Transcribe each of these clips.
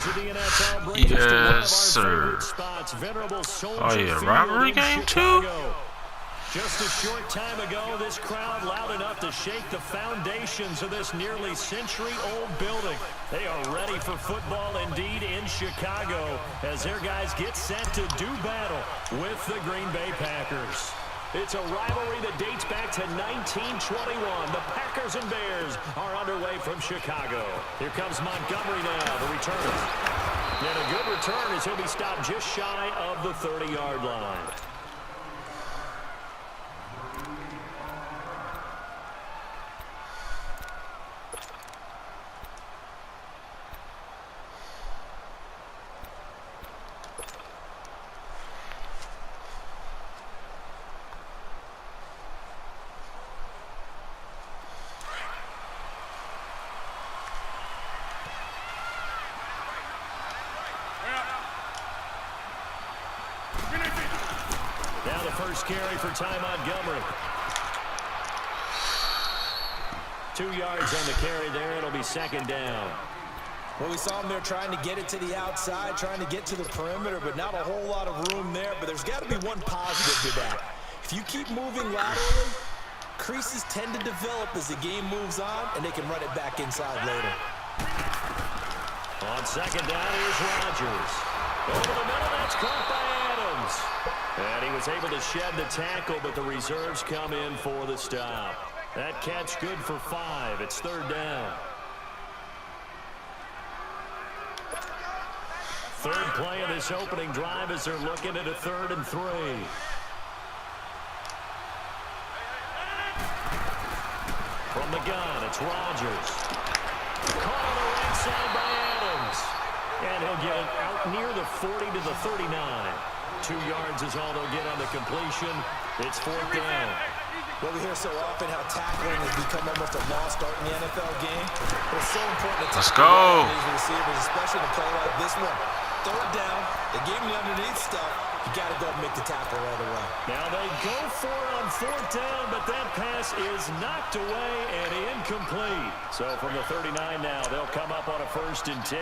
to the NFL brings us to one of our favorite spots, venerable Soldier Field rivalry game too? Just a short time ago, this crowd loud enough to shake the foundations of this nearly century-old building. They are ready for football indeed in Chicago as their guys get set to do battle with the Green Bay Packers. It's a rivalry that dates back to 1921. The Packers and Bears are underway from Chicago. Here comes Montgomery now, the returner. And a good return as he'll be stopped just shy of the 30-yard line. Now the first carry for Ty Montgomery. 2 yards on the carry there. It'll be second down. Well, we saw him there trying to get it to the outside, trying to get to the perimeter, but not a whole lot of room there. But there's got to be one positive to that. If you keep moving laterally, creases tend to develop as the game moves on, and they can run it back inside later. On second down, here's Rodgers. Over the middle, that's caught by Adams. And he was able to shed the tackle, but the reserves come in for the stop. That catch good for 5. It's third down. Third play of this opening drive as they're looking at a 3rd and 3. From the gun, it's Rodgers. Caught on the right side by Adams. And he'll get it out near the 40 to the 39. 2 yards is all they'll get on the completion. It's 4th down. Well, we hear so often how tackling has become almost a lost art in the NFL game. But it's so important to tackle these receivers, especially in a play like this one. 3rd down, they gave him the underneath stuff. You got to go and make the tackle right away. Now they go for it on 4th down, but that pass is knocked away and incomplete. So from the 39 now, they'll come up on a 1st and 10.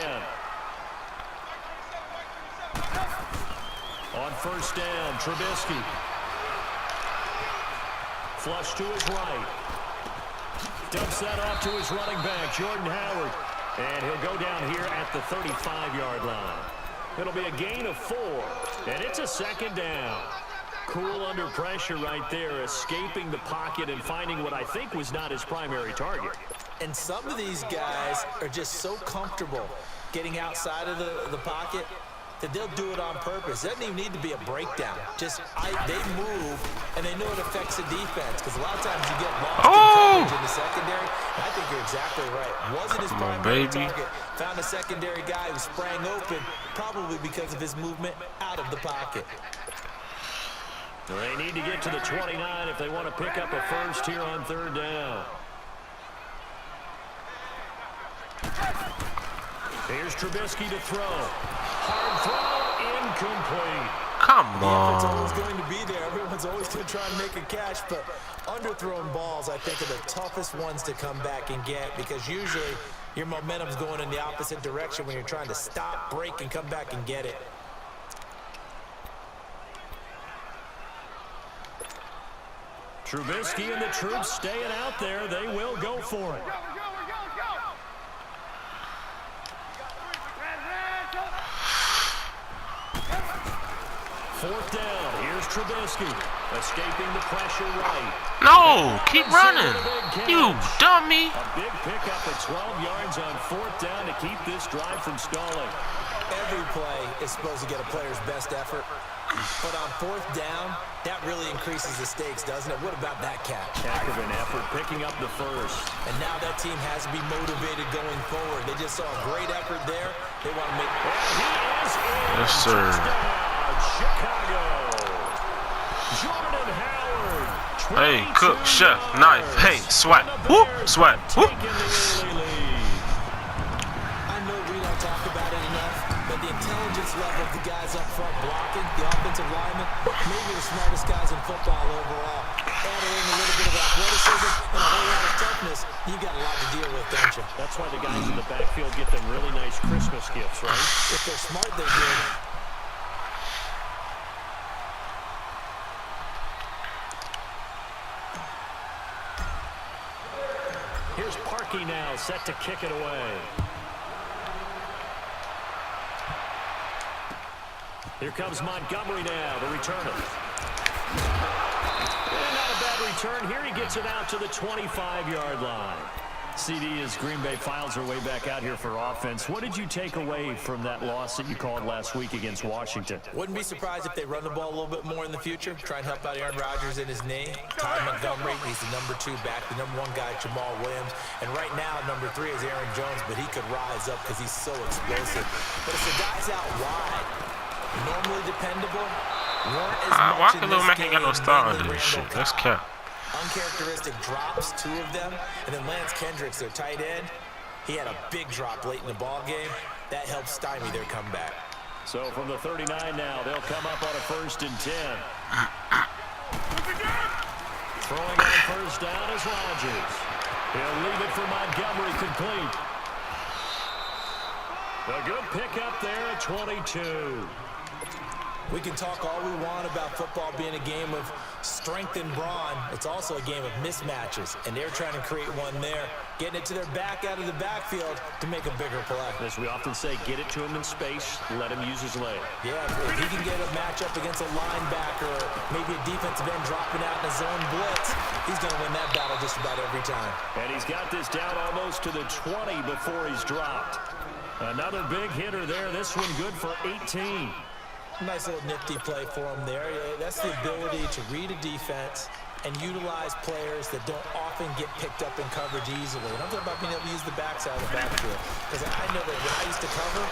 On 1st down, Trubisky. Flush to his right. Dumps that off to his running back, Jordan Howard. And he'll go down here at the 35-yard line. It'll be a gain of 4, and it's a 2nd down. Cool under pressure right there, escaping the pocket and finding what I think was not his primary target. And some of these guys are just so comfortable getting outside of the pocket that they'll do it on purpose. It doesn't even need to be a breakdown. Just they move, and they know it affects the defense. Because a lot of times you get lost in coverage in the secondary. And I think you're exactly right. Wasn't his primary target. Found a secondary guy who sprang open, probably because of his movement out of the pocket. They need to get to the 29 if they want to pick up a 1st here on 3rd down. Here's Trubisky to throw. Hard throw, incomplete. Come on. The effort's always going to be there. Everyone's always going to try and make a catch, but underthrown balls, I think, are the toughest ones to come back and get because usually your momentum's going in the opposite direction when you're trying to stop, break, and come back and get it. Trubisky and the troops staying out there. They will go for it. Fourth down. Here's Trubisky. Escaping the pressure right. No, keep running. You dummy. A big pickup at 12 yards on 4th down to keep this drive from stalling. Every play is supposed to get a player's best effort. But on 4th down, that really increases the stakes, doesn't it? What about that catch? Heck of an effort, picking up the 1st. And now that team has to be motivated going forward. They just saw a great effort there. They want to make it. And he is in. Yes, sir. Chicago. Jordan Howard. Hey, cook, chef, knife, hey, sweat, whoop, sweat, whoop. I know we don't talk about it enough, but the intelligence level of the guys up front blocking, the offensive linemen, maybe the smartest guys in football overall. Add in a little bit of athleticism and a whole lot of toughness, you got a lot to deal with, don't you? That's why the guys in the backfield get them really nice Christmas gifts, right? If they're smart, they do. Here's Parkey now, set to kick it away. Here comes Montgomery now to return it. And not a bad return. Here he gets it out to the 25-yard line. CD, as Green Bay files their way back out here for offense, what did you take away from that loss that you called last week against Washington? Wouldn't be surprised if they run the ball a little bit more in the future, try and help out Aaron Rodgers in his knee. Ty Montgomery, he's the number 2 back, the number 1 guy, Jamal Williams. And right now, number 3 is Aaron Jones, but he could rise up because he's so explosive. But if the guys out wide, normally dependable, weren't as much in this game, no star under this shit. Let's cap. Uncharacteristic drops, 2 of them. And then Lance Kendricks, their tight end, he had a big drop late in the ball game. That helped stymie their comeback. So from the 39 now, they'll come up on a 1st and 10. Throwing on first down is Rodgers. He'll leave it for Montgomery complete. A good pickup there at 22. We can talk all we want about football being a game of strength and brawn. It's also a game of mismatches, and they're trying to create one there, getting it to their back out of the backfield to make a bigger play. As we often say, get it to him in space, let him use his leg. Yeah, if he can get a matchup against a linebacker or maybe a defensive end dropping out in a zone blitz, he's going to win that battle just about every time. And he's got this down almost to the 20 before he's dropped. Another big hitter there. This one good for 18. Nice little nifty play for him there. That's the ability to read a defense and utilize players that don't often get picked up in coverage easily. And I'm talking about being able to use the backside of the backfield. Because I know that when I used to cover,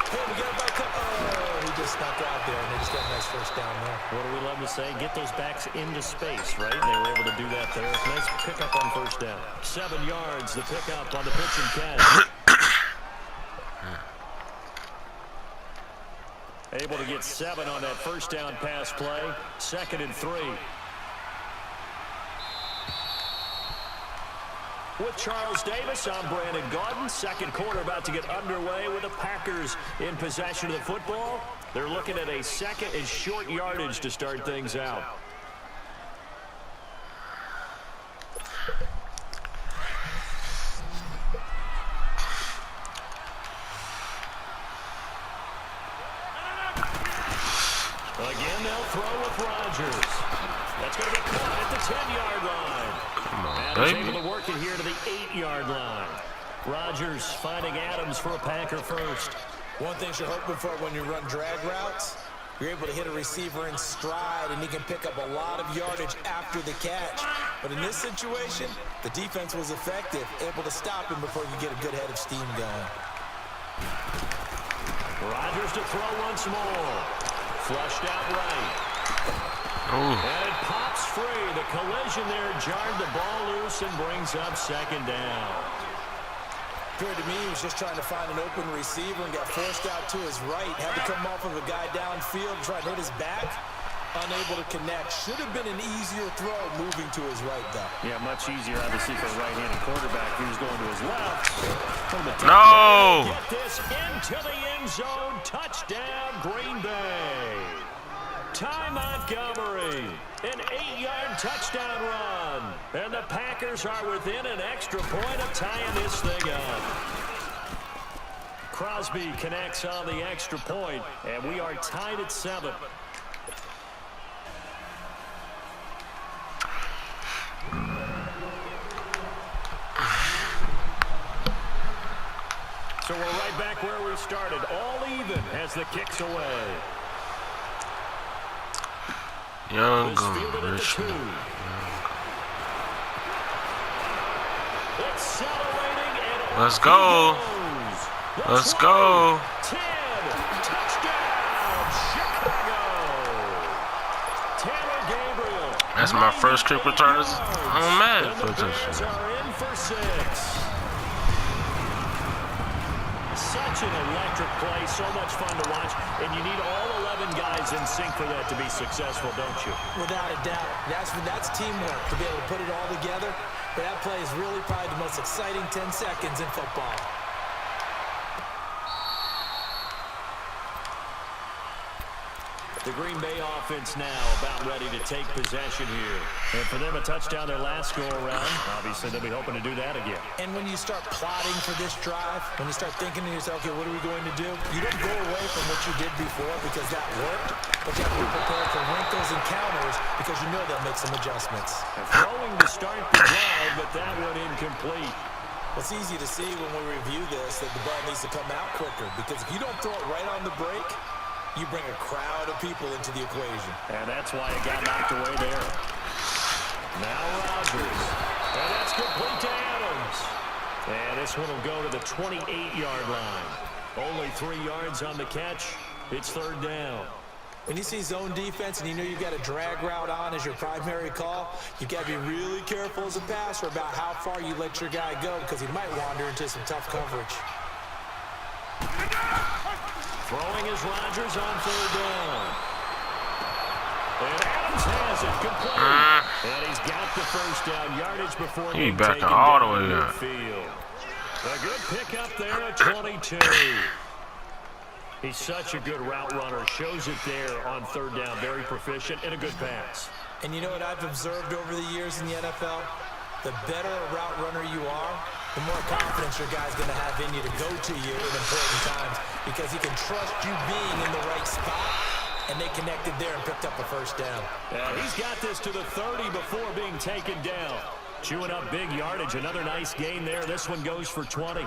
hey, we got a back up. Oh, he just snuck out there, and they just got a nice first down there. What do we love to say? Get those backs into space, right? They were able to do that there. Nice pickup on first down. 7 yards, the pickup on the pitch and catch. Able to get 7 on that first down pass play. 2nd and 3. With Charles Davis, I'm Brandon Gaudin. Second quarter about to get underway with the Packers in possession of the football. They're looking at a 2nd and short yardage to start things out. Again, they'll throw with Rodgers. That's going to get caught at the 10-yard line. Come on, and baby. he's able to work it here to the 8-yard line. Rodgers finding Adams for a Packer first. One thing you're hoping for when you run drag routes, you're able to hit a receiver in stride, and he can pick up a lot of yardage after the catch. But in this situation, the defense was effective, able to stop him before you get a good head of steam going. Rodgers to throw once more. Flushed out right. Ooh. And it pops free. The collision there jarred the ball loose and brings up 2nd down. Appeared to me he was just trying to find an open receiver and got forced out to his right. Had to come off of a guy downfield, try to hit his back. Unable to connect. Should have been an easier throw moving to his right, though. Yeah, much easier, obviously, for a right-handed quarterback who's going to his left. No! Get this into the end zone. Touchdown, Green Bay. Ty Montgomery, an 8-yard touchdown run. And the Packers are within an extra point of tying this thing up. Crosby connects on the extra point, and we are tied at 7. So we're right back where we started. All even as the kick's away. Young Richmond. Accelerating and let's go. Let's go. 10. Touchdown, Chicago. Taylor Gabriel. That's my first kick return on Madden And the Bears position. are in for 6. Such an electric play, so much fun to watch, and you need all 11 guys in sync for that to be successful, don't you? Without a doubt. That's teamwork, to be able to put it all together. But that play is really probably the most exciting 10 seconds in football. The Green Bay offense now about ready to take possession here. And for them, a touchdown their last go-around. Obviously, they'll be hoping to do that again. And when you start plotting for this drive, when you start thinking to yourself, okay, what are we going to do? You don't go away from what you did before because that worked, but you have to be prepared for wrinkles and counters because you know they'll make some adjustments. And throwing to start the drive, but that one incomplete. It's easy to see when we review this that the ball needs to come out quicker because if you don't throw it right on the break, you bring a crowd of people into the equation. And that's why it got knocked away there. Now Rodgers. And that's complete to Adams. And this one will go to the 28-yard line. Only 3 yards on the catch. It's third down. When you see zone defense and you know you've got a drag route on as your primary call, you've got to be really careful as a passer about how far you let your guy go because he might wander into some tough coverage. Throwing is Rodgers on third down. And Adams has it complete. And he's got the first down yardage before being taken all the down way up. midfield. A good pickup there at 22. He's such a good route runner. Shows it there on third down. Very proficient and a good pass. And you know what I've observed over the years in the NFL? The better a route runner you are, the more confidence your guy's going to have in you to go to you in important times because he can trust you being in the right spot, and they connected there and picked up a first down. He's got this to the 30 before being taken down. Chewing up big yardage. Another nice gain there. This one goes for 20.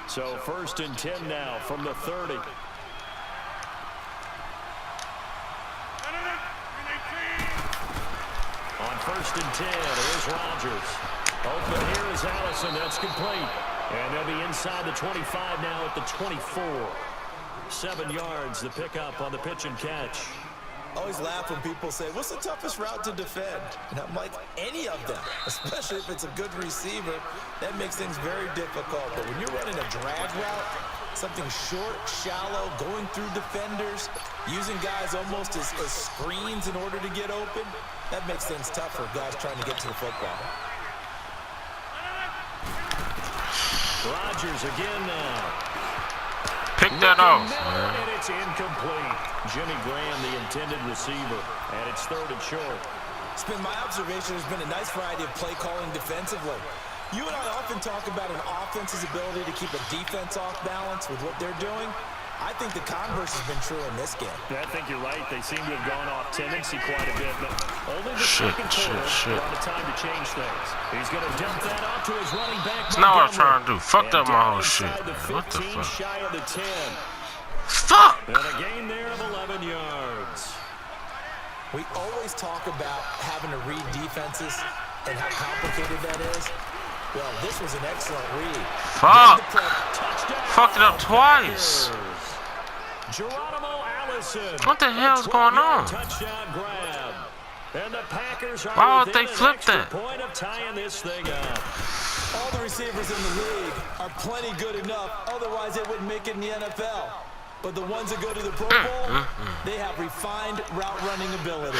So first and 10 now from the 30. On first and 10, here's Rodgers. Open here is Allison. That's complete. And they'll be inside the 25 now at the 24. 7 yards, the pickup on the pitch and catch. I always laugh when people say, what's the toughest route to defend? And I'm like, any of them, especially if it's a good receiver. That makes things very difficult. But when you're running a drag route, something short, shallow, going through defenders, using guys almost as screens in order to get open, that makes things tough for guys trying to get to the football. Rodgers again now. Pick that off, man. And it's incomplete. Jimmy Graham, the intended receiver. And it's third and short. It's been my observation. There's been a nice variety of play calling defensively. You and I often talk about an offense's ability to keep a defense off balance with what they're doing. I think the converse has been true in this game. I think you're right. They seem to have gone off tendency quite a bit, but only the second quarter on the time to change things. He's going to dump that off to his running back. That's not what I'm trying to do. Fucked up my whole shit. What the fuck? Shy of the 10. Fuck! And a gain there of 11 yards. We always talk about having to read defenses and how complicated that is. Well, this was an excellent read. Fuck! Fucked it up twice. Geronimo Allison. What the hell's going on? Touchdown grab. And the Packers are why would they flip that? Point of tying this thing up. All the receivers in the league are plenty good enough. Otherwise, they wouldn't make it in the NFL. But the ones that go to the Pro Bowl, they have refined route running ability.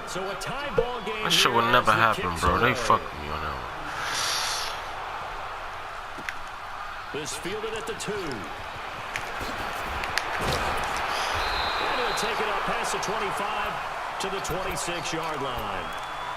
So a tie ball game. That shit would never happen, bro. They fucked me on that one. This fielded at the 2. And he'll take it up past the 25 to the 26-yard line.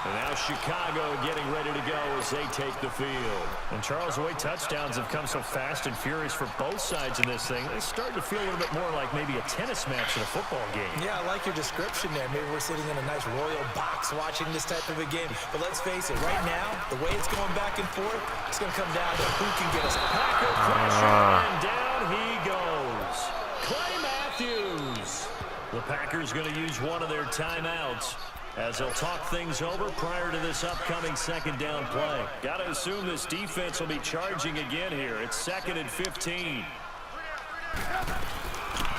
And now Chicago getting ready to go as they take the field. And Charles, the way touchdowns have come so fast and furious for both sides in this thing, it's starting to feel a little bit more like maybe a tennis match in a football game. Yeah, I like your description there. Maybe we're sitting in a nice royal box watching this type of a game. But let's face it, right now, the way it's going back and forth, it's going to come down to who can get us. Packer pressure, and down he goes. Clay Matthews. The Packers going to use one of their timeouts as they'll talk things over prior to this upcoming second down play. Got to assume this defense will be charging again here. It's 2nd and 15.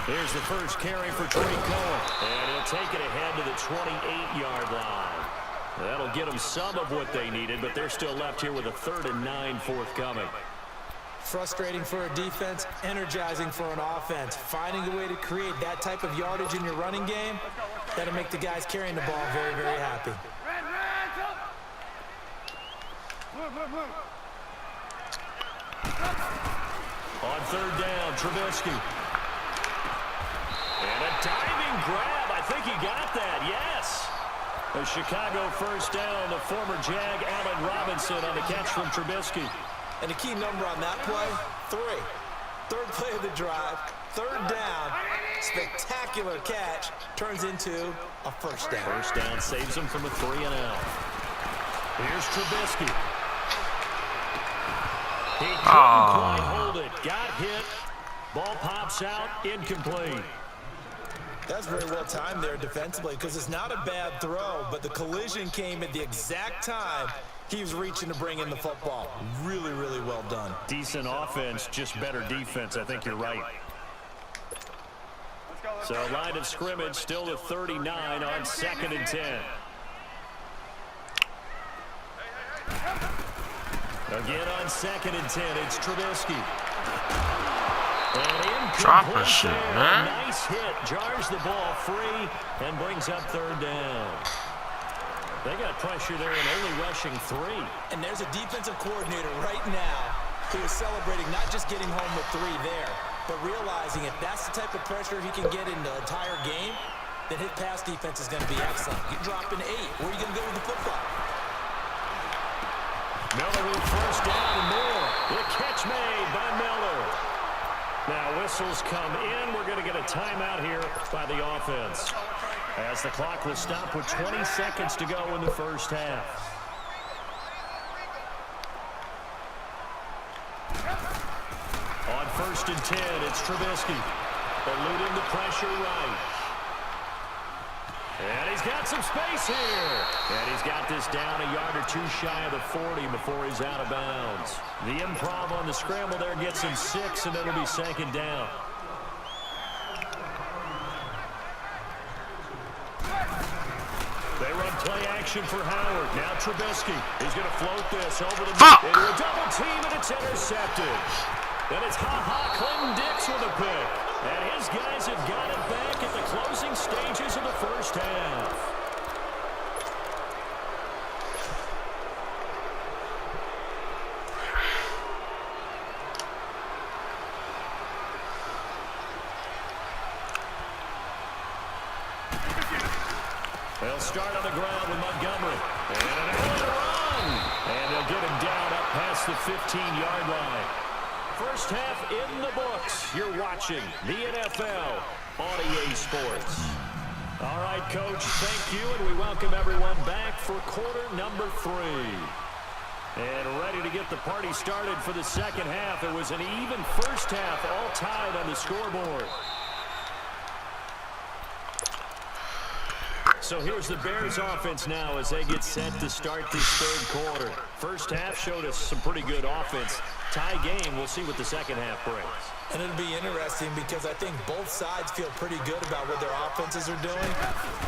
Here's the first carry for Trey Cohen. And he'll take it ahead to the 28-yard line. That'll get them some of what they needed, but they're still left here with a 3rd and 9 forthcoming. Frustrating for a defense, energizing for an offense. Finding a way to create that type of yardage in your running game, that'll make the guys carrying the ball very, very happy. On third down, Trubisky. And a diving grab. I think he got that, yes. A Chicago first down, the former Jag Allen Robinson on the catch from Trubisky. And the key number on that play, 3. Third play of the drive, third down, spectacular catch, turns into a first down. First down saves him from a 3-and-out. Here's Trubisky. He couldn't quite hold it. Got hit. Ball pops out, incomplete. That's very well timed there defensively because it's not a bad throw, but the collision came at the exact time he was reaching to bring in the football. Really, really well done. Decent offense, just better defense. I think you're right. So line of scrimmage still to 39 on 2nd and 10. Again on 2nd and 10, it's Trubisky. Drop a shit, man. Nice hit, jars the ball free and brings up third down. They got pressure there and only rushing 3. And there's a defensive coordinator right now who is celebrating not just getting home with 3 there, but realizing if that's the type of pressure he can get in the entire game, then his pass defense is going to be excellent. You drop an 8, where are you going to go with the football? Miller with first down and more. The catch made by Miller. Now whistles come in. We're going to get a timeout here by the offense, as the clock will stop with 20 seconds to go in the first half. On 1st and 10, it's Trubisky. Eluding the pressure right. And he's got some space here. And he's got this down a yard or 2 shy of the 40 before he's out of bounds. The improv on the scramble there gets him 6, and it'll be 2nd down. They run play action for Howard. Now Trubisky. He's going to float this over the middle into a double team, and it's intercepted. And it's Clinton Dix with a pick. And his guys have got it back at the closing stages of the first half. They'll start on the ground with Montgomery. And another run. And they'll get him down up past the 15-yard line. First half in the books. You're watching the NFL on EA Sports. All right, Coach, thank you, and we welcome everyone back for quarter number 3. And ready to get the party started for the second half. It was an even first half, all tied on the scoreboard. So here's the Bears offense now as they get set to start this third quarter. First half showed us some pretty good offense. Tie game, we'll see what the second half brings. And it'll be interesting because I think both sides feel pretty good about what their offenses are doing.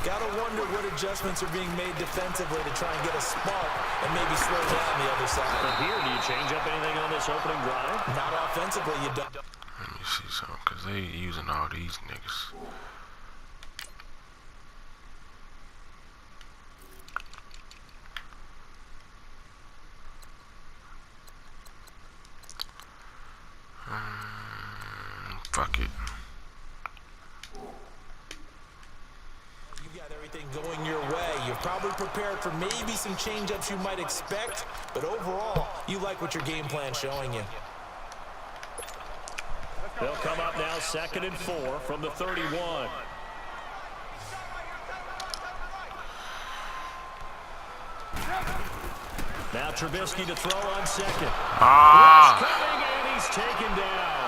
Got to wonder what adjustments are being made defensively to try and get a spark and maybe slow down the other side. But here, do you change up anything on this opening drive? Not offensively, you don't. Let me see something, because they using all these niggas. Fuck it. You got everything going your way. You're probably prepared for maybe some change-ups you might expect, but overall, you like what your game plan's showing you. They'll come up now 2nd and 4 from the 31. Now Trubisky to throw on 2nd. Coming, and he's taken down.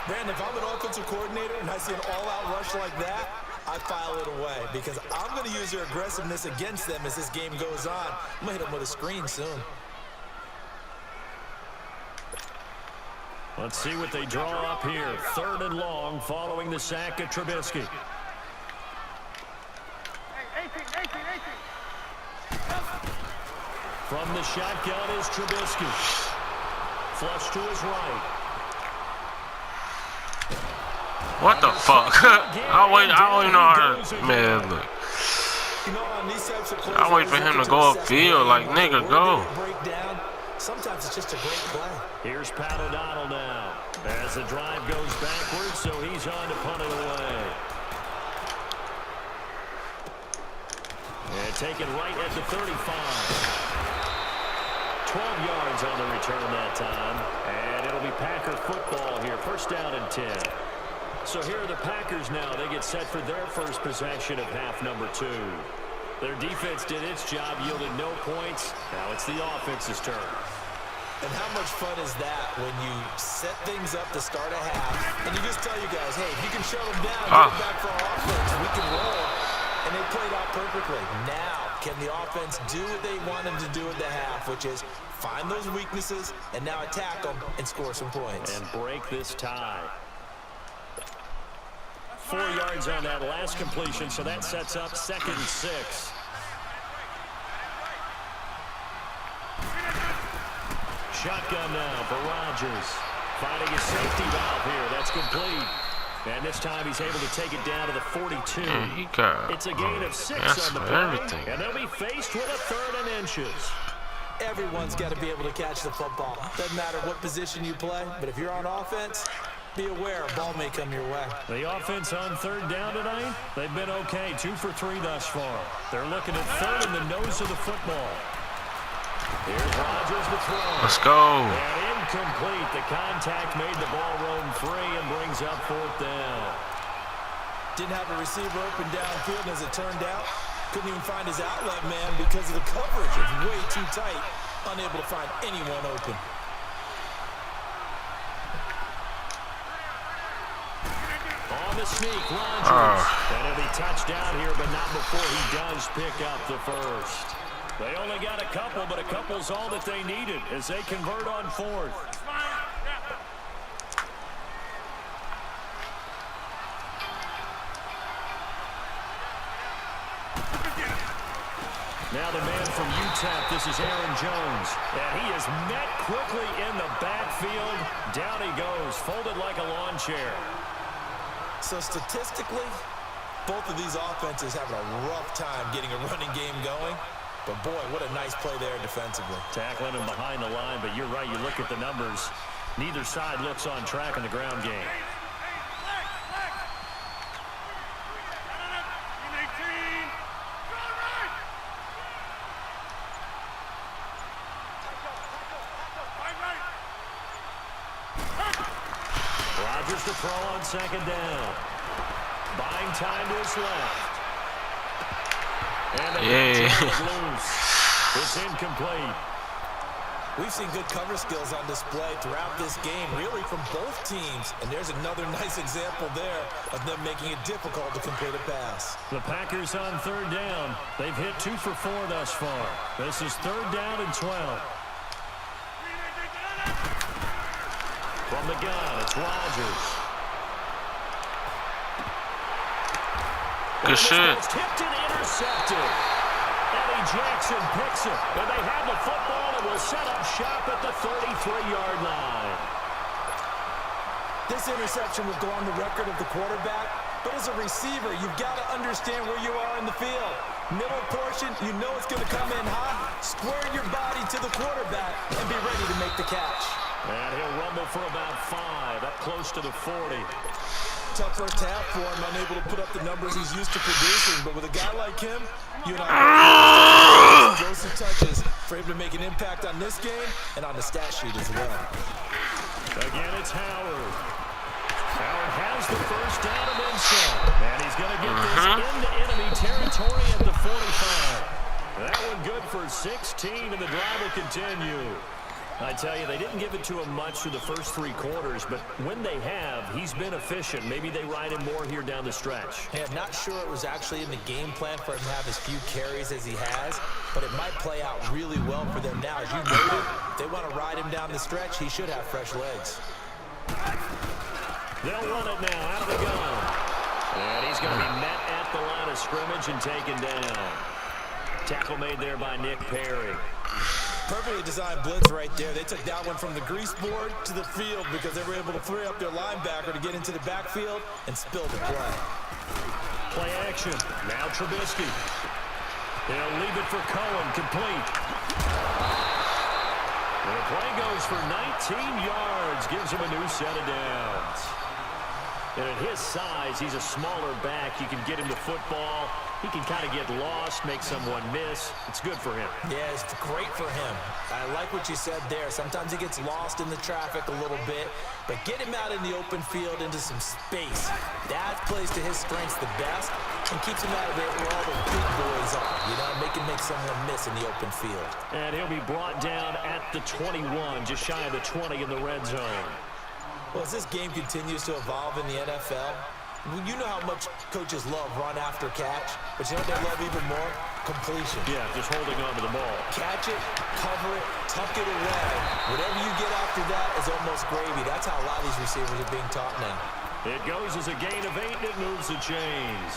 Brandon, if I'm an offensive coordinator and I see an all-out rush like that, I file it away because I'm going to use their aggressiveness against them as this game goes on. I'm going to hit them with a screen soon. Let's see what they draw up here. 3rd and long following the sack of Trubisky. From the shotgun is Trubisky. Flush to his right. What the fuck? I don't even know how to, man, look. You know, on these types of plays, I wait for him to go upfield, like, nigga, go. Sometimes it's just a great play. Here's Pat O'Donnell now. As the drive goes backwards, so he's on to punt it away. And taken right at the 35. 12 yards on the return that time. And it'll be Packer football here. First down and 10. So here are the Packers now. They get set for their first possession of half number 2. Their defense did its job, yielded no points. Now it's the offense's turn. And how much fun is that when you set things up to start a half, and you just tell you guys, hey, if you can shut them down, get it back for our offense, we can roll. And they played out perfectly. Now, can the offense do what they want them to do at the half, which is find those weaknesses and now attack them and score some points. And break this tie. 4 yards on that last completion, so that sets up 2nd and 6. Shotgun now for Rodgers. Finding a safety valve here. That's complete. And this time he's able to take it down to the 42. It's a gain of 6 on the play. And they'll be faced with a 3rd and inches. Everyone's got to be able to catch the football. Doesn't matter what position you play, but if you're on offense, be aware a ball may come your way. The offense on 3rd down tonight, they've been okay. 2 for 3 thus far. They're looking at 3rd in the nose of the football. Here's Rodgers to throw. Let's go. And incomplete. The contact made the ball roam free and brings up 4th down. Didn't have a receiver open downfield, and as it turned out, couldn't even find his outlet man because of the coverage. It's way too tight. Unable to find anyone open. On the sneak, Rodgers. And he'll be touched down here, but not before he does pick up the first. They only got a couple, but a couple's all that they needed as they convert on 4th. Now the man from UTEP, this is Aaron Jones. And he is met quickly in the backfield. Down he goes, folded like a lawn chair. So statistically, both of these offenses having a rough time getting a running game going. But boy, what a nice play there defensively. Tackling him behind the line, but you're right, you look at the numbers. Neither side looks on track in the ground game. Rodgers to throw on 2nd down. Buying time to his left. And loose. It's incomplete. We've seen good cover skills on display throughout this game, really from both teams. And there's another nice example there of them making it difficult to complete a pass. The Packers on 3rd down. They've hit 2 for 4 thus far. This is 3rd down and 12. From the gun, it's Rodgers. Good shit. Tipped and intercepted. Eddie Jackson picks it. And they have the football and will set up shop at the 33-yard line. This interception will go on the record of the quarterback. But as a receiver, you've got to understand where you are in the field. Middle portion, you know it's going to come in hot. Square your body to the quarterback and be ready to make the catch. And he'll rumble for about 5, up close to the 40. Tough first half for him, unable to put up the numbers he's used to producing. But with a guy like him, you and I throw some touches for him to make an impact on this game and on the stat sheet as well. Again, it's Howard. Howard has the first down and then some. And he's going to get this into enemy territory at the 45. That one good for 16, and the drive will continue. I tell you, they didn't give it to him much through the first 3 quarters, but when they have, he's been efficient. Maybe they ride him more here down the stretch. Hey, I'm not sure it was actually in the game plan for him to have as few carries as he has, but it might play out really well for them now. As you noted, if they want to ride him down the stretch, he should have fresh legs. They'll run it now out of the gun. And he's going to be met at the line of scrimmage and taken down. Tackle made there by Nick Perry. Perfectly designed blitz right there. They took that one from the grease board to the field because they were able to free up their linebacker to get into the backfield and spill the play. Play action. Now Trubisky. They'll leave it for Cohen, complete. The play goes for 19 yards, gives him a new set of downs. And at his size, he's a smaller back. You can get him the football. He can kind of get lost, make someone miss. It's good for him. Yeah, it's great for him. I like what you said there. Sometimes he gets lost in the traffic a little bit, but get him out in the open field into some space. That plays to his strengths the best and keeps him out of it where all the big boys are. You know, make someone miss in the open field. And he'll be brought down at the 21, just shy of the 20 in the red zone. Well, as this game continues to evolve in the NFL, you know how much coaches love run after catch, but you know what they love even more? Completion. Yeah, just holding on to the ball. Catch it, cover it, tuck it away. Whatever you get after that is almost gravy. That's how a lot of these receivers are being taught now. It goes as a gain of 8, and it moves the chains.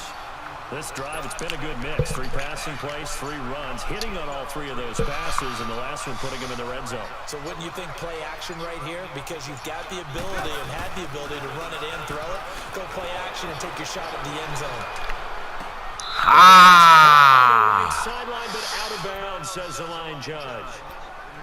This drive, it's been a good mix. 3 passing plays, 3 runs, hitting on all 3 of those passes, and the last one putting him in the red zone. So wouldn't you think play action right here? Because you've got the ability and had the ability to run it in, throw it, go play action and take your shot at the end zone. Sideline, but out of bounds, says the line judge.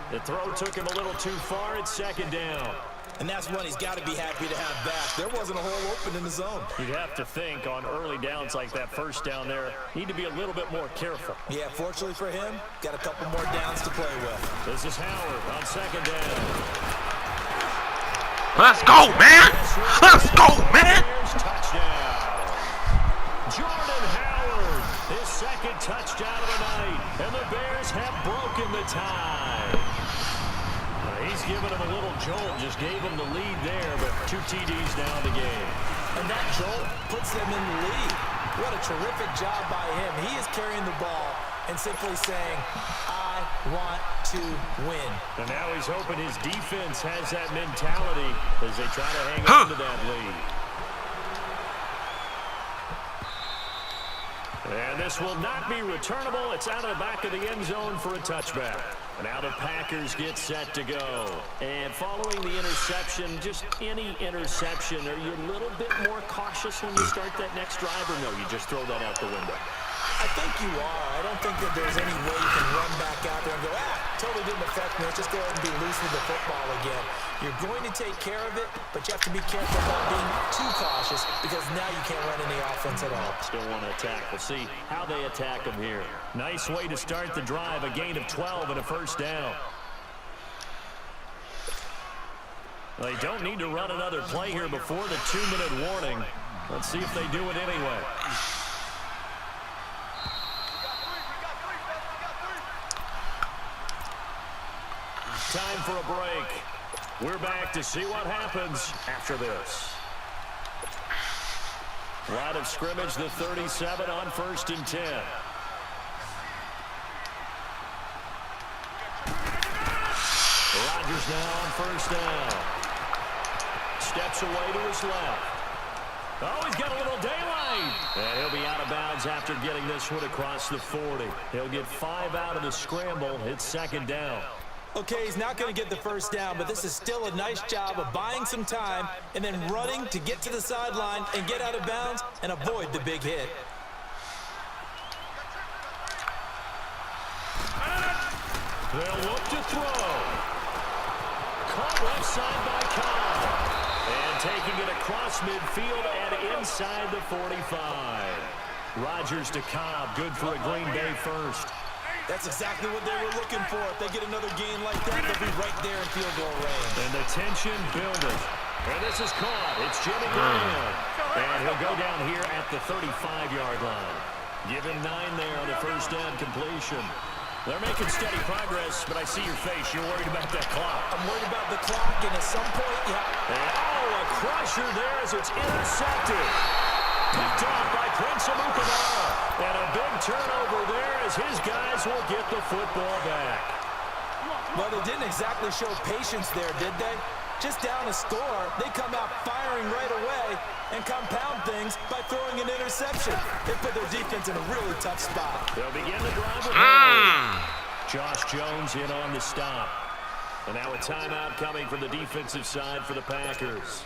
The throw took him a little too far. It's second down. And that's one he's got to be happy to have back. There wasn't a hole open in the zone. You'd have to think on early downs like that first down there, need to be a little bit more careful. Yeah, fortunately for him, got a couple more downs to play with. This is Howard on second down. Let's go, man! Let's go, man! Touchdown. Jordan Howard, his second touchdown of the night, and the Bears have broken the tie. He's given him a little jolt, just gave him the lead there, but 2 TDs now in the game. And that jolt puts them in the lead. What a terrific job by him. He is carrying the ball and simply saying, I want to win. And now he's hoping his defense has that mentality as they try to hang on to that lead. And this will not be returnable. It's out of the back of the end zone for a touchback. And now the Packers get set to go. And following the interception, just any interception, are you a little bit more cautious when you start that next drive, or no, you just throw that out the window? I think you are. I don't think that there's any way you can run back out there and go, totally didn't affect me. Let's just go ahead and be loose with the football again. You're going to take care of it, but you have to be careful about being too cautious because now you can't run any offense at all. Still want to attack. We'll see how they attack them here. Nice way to start the drive, a gain of 12 and a first down. They don't need to run another play here before the 2-minute warning. Let's see if they do it anyway. Time for a break. We're back to see what happens after this. Line of scrimmage, the 37 on 1st and 10. Rodgers now on 1st down. Steps away to his left. Oh, he's got a little daylight. And he'll be out of bounds after getting this one across the 40. He'll get 5 out of the scramble. It's second down. Okay, he's not going to get the first down, but this is still a nice job of buying some time and then running to get to the sideline and get out of bounds and avoid the big hit. They'll look to throw. Caught left side by Cobb. And taking it across midfield and inside the 45. Rodgers to Cobb, good for a Green Bay first. That's exactly what they were looking for. If they get another gain like that, they'll be right there in field goal range. And the tension building. And this is caught. It's Jimmy Graham. And he'll go down here at the 35-yard line. Give him 9 there on the first down completion. They're making steady progress, but I see your face. You're worried about that clock. I'm worried about the clock, and at some point, And, a crusher there as it's intercepted. Picked off by Prince Amukamara. And a big turnover there as his guys will get the football back. Well, they didn't exactly show patience there, did they? Just down a score, they come out firing right away and compound things by throwing an interception. They put their defense in a really tough spot. They'll begin the drive with Josh Jones in on the stop. And now a timeout coming from the defensive side for the Packers,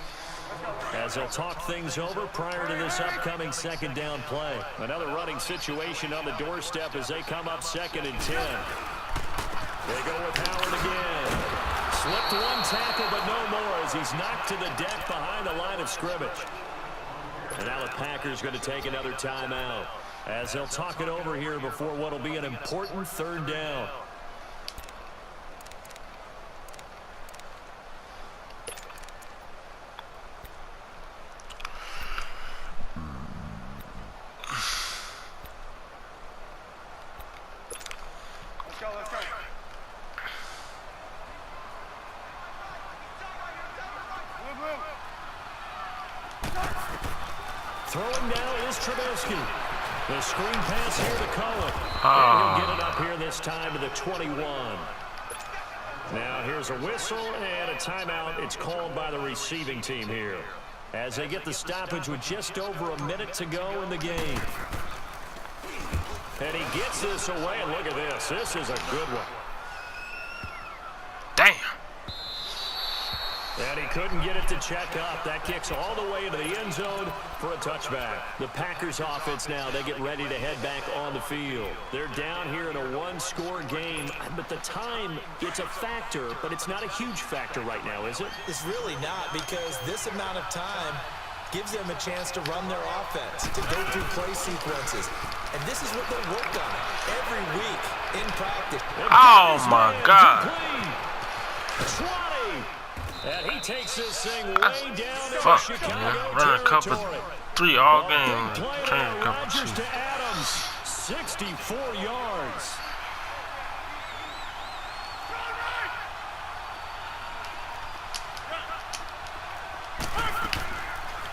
as they'll talk things over prior to this upcoming second down play. Another running situation on the doorstep as they come up 2nd and 10. They go with Howard again. Slipped one tackle, but no more as he's knocked to the deck behind the line of scrimmage. And now the Packers going to take another timeout, as they'll talk it over here before what will be an important 3rd down. Throwing now is Trubisky. The screen pass here to Cohen. And he'll get it up here this time to the 21. Now here's a whistle and a timeout. It's called by the receiving team here, as they get the stoppage with just over a minute to go in the game. And he gets this away, and look at this. This is a good one. Damn. And he couldn't get it to check up. That kicks all the way into the end zone for a touchback. The Packers offense now, they get ready to head back on the field. They're down here in a 1-score game, but the time, it's a factor, but it's not a huge factor right now, is it? It's really not, because this amount of time gives them a chance to run their offense, to go through play sequences. And this is what they worked on every week in practice. Oh, my God. 20. And he takes this thing way down in Fuck, Chicago man. Running a couple, territory. 3 all game, training a couple, 2. Rodgers to Adams, 64 yards.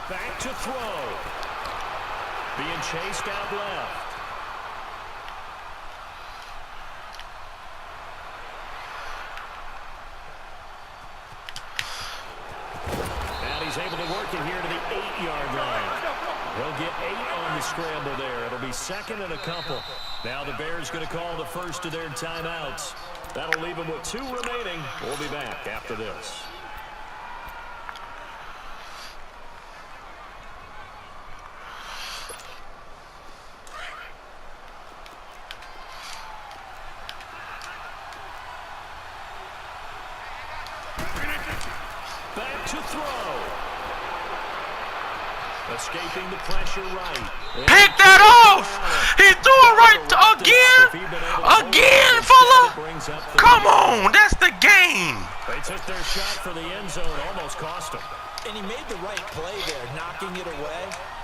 Back to throw. Being chased out left. He's able to work it here to the 8-yard line. He'll get 8 on the scramble there. It'll be 2nd and a couple. Now the Bears going to call the first of their timeouts. That'll leave them with 2 remaining. We'll be back after this. Back to throw. Escaping the pressure right. Pick that off! He threw it right again, fella! Come on, that's the game! They took their shot for the end zone, almost cost him. And he made the right play there, knocking it away.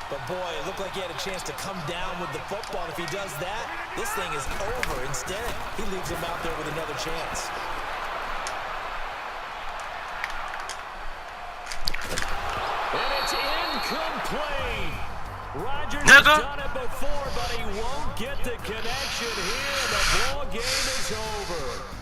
But boy, it looked like he had a chance to come down with the football. And if he does that, this thing is over. Instead, he leaves him out there with another chance. And it's incomplete. Rodgers has done it before, but he won't get the connection here. The ball game is over.